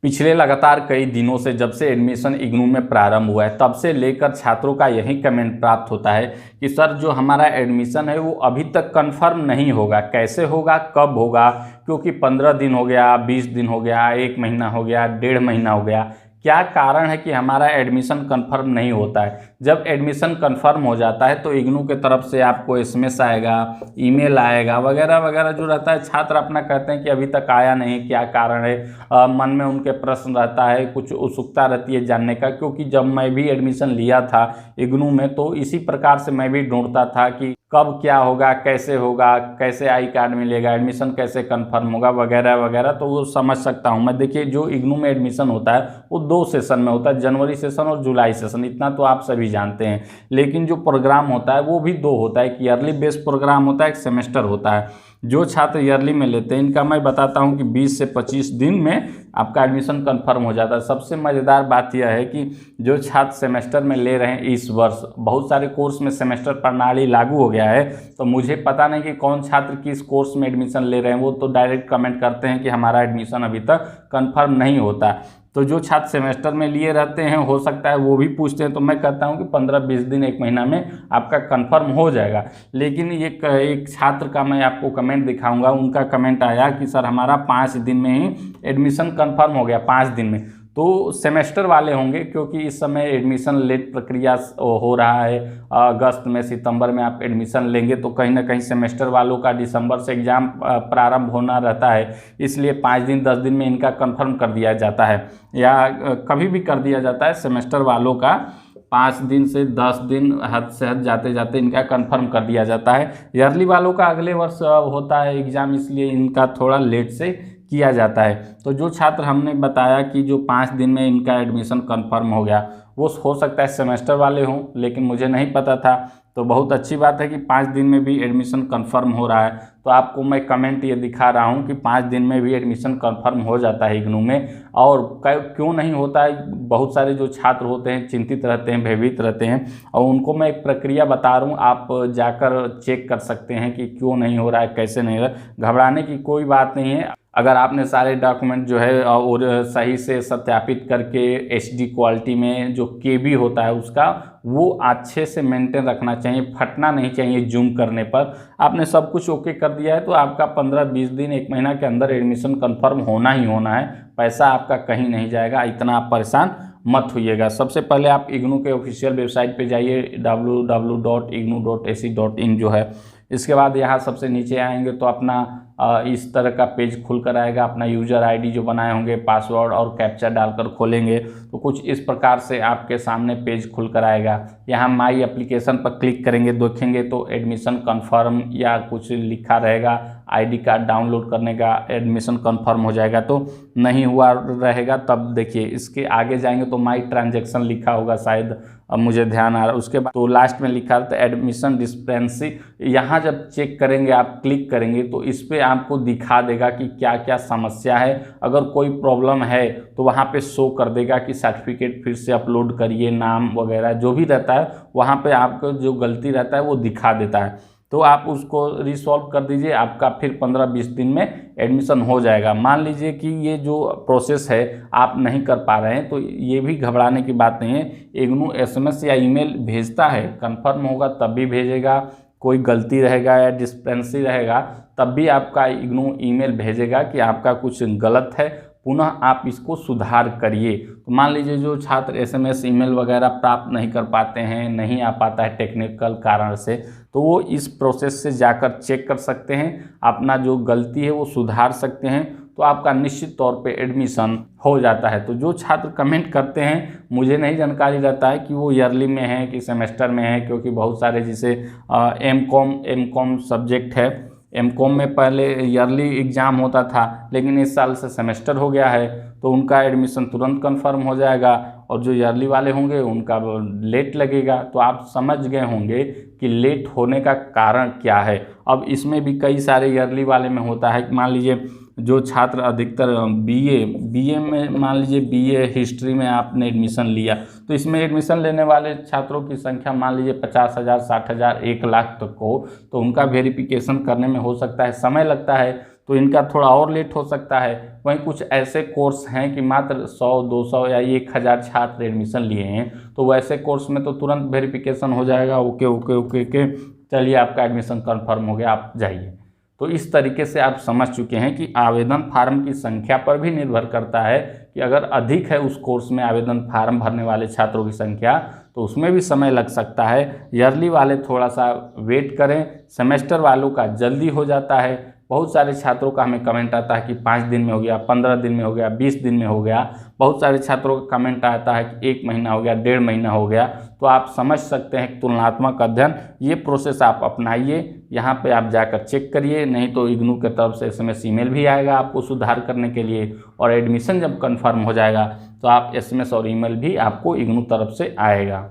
पिछले लगातार कई दिनों से जब से एडमिशन इग्नू में प्रारंभ हुआ है तब से लेकर छात्रों का यही कमेंट प्राप्त होता है कि सर जो हमारा एडमिशन है वो अभी तक कंफर्म नहीं होगा, कैसे होगा, कब होगा, क्योंकि 15 दिन हो गया, 20 दिन हो गया, 1 महीना हो गया, 1.5 महीना हो गया, क्या कारण है कि हमारा एडमिशन कंफर्म नहीं होता है। जब एडमिशन कंफर्म हो जाता है तो इग्नू के तरफ से आपको एसएमएस आएगा, ईमेल आएगा, वगैरह वगैरह जो रहता है। छात्र अपना कहते हैं कि अभी तक आया नहीं, क्या कारण है। मन में उनके प्रश्न रहता है, कुछ उत्सुकता रहती है जानने का, क्योंकि जब मैं भी एडमिशन लिया था इग्नू में तो इसी प्रकार से मैं भी ढूंढता था कि कब क्या होगा, कैसे होगा, कैसे आई कार्ड मिलेगा, एडमिशन कैसे कंफर्म होगा, वगैरह वगैरह। तो वो समझ सकता हूँ मैं। देखिए, जो इग्नू में एडमिशन होता है वो 2 सेशन में होता है, जनवरी सेशन और जुलाई सेशन, इतना तो आप सभी जानते हैं। लेकिन जो प्रोग्राम होता है वो भी 2 होता है, एक ईयरली बेस्ड प्रोग्राम होता है, एक सेमेस्टर होता है। जो छात्र ईयरली में लेते हैं इनका मैं बताता हूं कि 20 से 25 दिन में आपका एडमिशन कंफर्म हो जाता है। सबसे मज़ेदार बात यह है कि जो छात्र सेमेस्टर में ले रहे हैं इस वर्ष, बहुत सारे कोर्स में सेमेस्टर प्रणाली लागू हो गया है, तो मुझे पता नहीं कि कौन छात्र किस कोर्स में एडमिशन ले रहे हैं। वो तो डायरेक्ट कमेंट करते हैं कि हमारा एडमिशन अभी तक कंफर्म नहीं होता। तो जो छात्र सेमेस्टर में लिए रहते हैं, हो सकता है वो भी पूछते हैं, तो मैं कहता हूं कि 15-20 दिन 1 महीना में आपका कंफर्म हो जाएगा। लेकिन एक छात्र का मैं आपको कमेंट दिखाऊंगा। उनका कमेंट आया कि सर हमारा 5 दिन में ही एडमिशन कंफर्म हो गया, 5 दिन में। तो सेमेस्टर वाले होंगे, क्योंकि इस समय एडमिशन लेट प्रक्रिया हो रहा है। अगस्त में, सितंबर में आप एडमिशन लेंगे तो कहीं ना कहीं सेमेस्टर वालों का दिसंबर से एग्ज़ाम प्रारंभ होना रहता है, इसलिए 5 दिन 10 दिन में इनका कंफर्म कर दिया जाता है, या कभी भी कर दिया जाता है। सेमेस्टर वालों का 5 दिन से 10 दिन हद से हद जाते जाते इनका कंफर्म कर दिया जाता है। ईयरली वालों का अगले वर्ष होता है एग्ज़ाम, इसलिए इनका थोड़ा लेट से किया जाता है। तो जो छात्र हमने बताया कि जो 5 दिन में इनका एडमिशन कंफर्म हो गया, वो हो सकता है सेमेस्टर वाले हों, लेकिन मुझे नहीं पता था। तो बहुत अच्छी बात है कि 5 दिन में भी एडमिशन कंफर्म हो रहा है। तो आपको मैं कमेंट ये दिखा रहा हूँ कि 5 दिन में भी एडमिशन कंफर्म हो जाता है इग्नू में। और क्यों नहीं होता है, बहुत सारे जो छात्र होते हैं चिंतित रहते हैं, भयभीत रहते हैं, और उनको मैं एक प्रक्रिया बता रहा हूँ, आप जाकर चेक कर सकते हैं कि क्यों नहीं हो रहा है, कैसे नहीं हो रहा है। घबराने की कोई बात नहीं है। अगर आपने सारे डॉक्यूमेंट जो है और सही से सत्यापित करके एचडी क्वालिटी में जो केबी होता है उसका, वो अच्छे से मेंटेन रखना चाहिए, फटना नहीं चाहिए जूम करने पर। आपने सब कुछ ओके कर दिया है तो आपका 15-20 दिन 1 महीना के अंदर एडमिशन कंफर्म होना ही होना है। पैसा आपका कहीं नहीं जाएगा, इतना आप परेशान मत होइएगा। सबसे पहले आप इग्नू के ऑफिशियल वेबसाइट पे जाइए, www.ignu.ac.in जो है। इसके बाद यहाँ सबसे नीचे आएंगे तो अपना इस तरह का पेज खुल कर आएगा। अपना यूज़र आईडी जो बनाए होंगे, पासवर्ड और कैप्चा डालकर खोलेंगे तो कुछ इस प्रकार से आपके सामने पेज खुल कर आएगा। यहाँ माई एप्लीकेशन पर क्लिक करेंगे, देखेंगे तो एडमिशन कंफर्म या कुछ लिखा रहेगा। आईडी कार्ड डाउनलोड करने का एडमिशन कंफर्म हो जाएगा, तो नहीं हुआ रहेगा तब देखिए इसके आगे जाएंगे तो माई ट्रांजैक्शन लिखा होगा शायद, अब मुझे ध्यान आ रहा है। उसके बाद तो लास्ट में लिखा था एडमिशन डिस्पेंसी। यहाँ जब चेक करेंगे, आप क्लिक करेंगे तो इस पर आपको दिखा देगा कि क्या क्या समस्या है। अगर कोई प्रॉब्लम है तो वहाँ पे शो कर देगा कि सर्टिफिकेट फिर से अपलोड करिए, नाम वगैरह जो भी रहता है वहाँ पे आपको जो गलती रहता है वो दिखा देता है। तो आप उसको रिसॉल्व कर दीजिए, आपका फिर 15-20 दिन में एडमिशन हो जाएगा। मान लीजिए कि ये जो प्रोसेस है आप नहीं कर पा रहे हैं तो ये भी घबराने की बात नहीं है। इग्नू एसएमएस या ईमेल भेजता है, कंफर्म होगा तब भी भेजेगा। कोई गलती रहेगा या डिस्पेंसी रहेगा तब भी आपका इग्नू ईमेल भेजेगा कि आपका कुछ गलत है, पुनः आप इसको सुधार करिए। तो मान लीजिए जो छात्र एसएमएस ईमेल वगैरह प्राप्त नहीं कर पाते हैं, नहीं आ पाता है टेक्निकल कारण से, तो वो इस प्रोसेस से जाकर चेक कर सकते हैं, अपना जो गलती है वो सुधार सकते हैं, तो आपका निश्चित तौर पे एडमिशन हो जाता है। तो जो छात्र कमेंट करते हैं, मुझे नहीं जानकारी रहता है कि वो ईयरली में है कि सेमेस्टर में है, क्योंकि बहुत सारे जैसे एम कॉम सब्जेक्ट है, एम.कॉम में पहले ईयरली एग्ज़ाम होता था, लेकिन इस साल से सेमेस्टर हो गया है तो उनका एडमिशन तुरंत कंफर्म हो जाएगा, और जो ईयरली वाले होंगे उनका लेट लगेगा। तो आप समझ गए होंगे कि लेट होने का कारण क्या है। अब इसमें भी कई सारे ईयरली वाले में होता है कि मान लीजिए जो छात्र अधिकतर बीए में, मान लीजिए बीए हिस्ट्री में आपने एडमिशन लिया, तो इसमें एडमिशन लेने वाले छात्रों की संख्या मान लीजिए 50,000, 60,000, 1 लाख तक हो, तो उनका वेरिफिकेशन करने में हो सकता है समय लगता है। तो इनका थोड़ा और लेट हो सकता है। वहीं कुछ ऐसे कोर्स हैं कि मात्र 100, 200 या 1000 छात्र एडमिशन लिए हैं, तो वैसे कोर्स में तो तुरंत वेरिफिकेशन हो जाएगा, ओके ओके ओके ओके, चलिए आपका एडमिशन कन्फर्म हो गया, आप जाइए। तो इस तरीके से आप समझ चुके हैं कि आवेदन फार्म की संख्या पर भी निर्भर करता है कि अगर अधिक है उस कोर्स में आवेदन फार्म भरने वाले छात्रों की संख्या तो उसमें भी समय लग सकता है। ईयरली वाले थोड़ा सा वेट करें, सेमेस्टर वालों का जल्दी हो जाता है। बहुत सारे छात्रों का हमें कमेंट आता है कि 5 दिन में हो गया, 15 दिन में हो गया, 20 दिन में हो गया। बहुत सारे छात्रों का कमेंट आता है कि 1 महीना हो गया, 1.5 महीना हो गया। तो आप समझ सकते हैं तुलनात्मक अध्ययन, ये प्रोसेस आप अपनाइए। यहाँ पे आप जाकर चेक करिए, नहीं तो इग्नू की तरफ से SMS ईमेल भी आएगा आपको सुधार करने के लिए, और एडमिशन जब कन्फर्म हो जाएगा तो आप SMS और ईमेल भी आपको इग्नू तरफ से आएगा।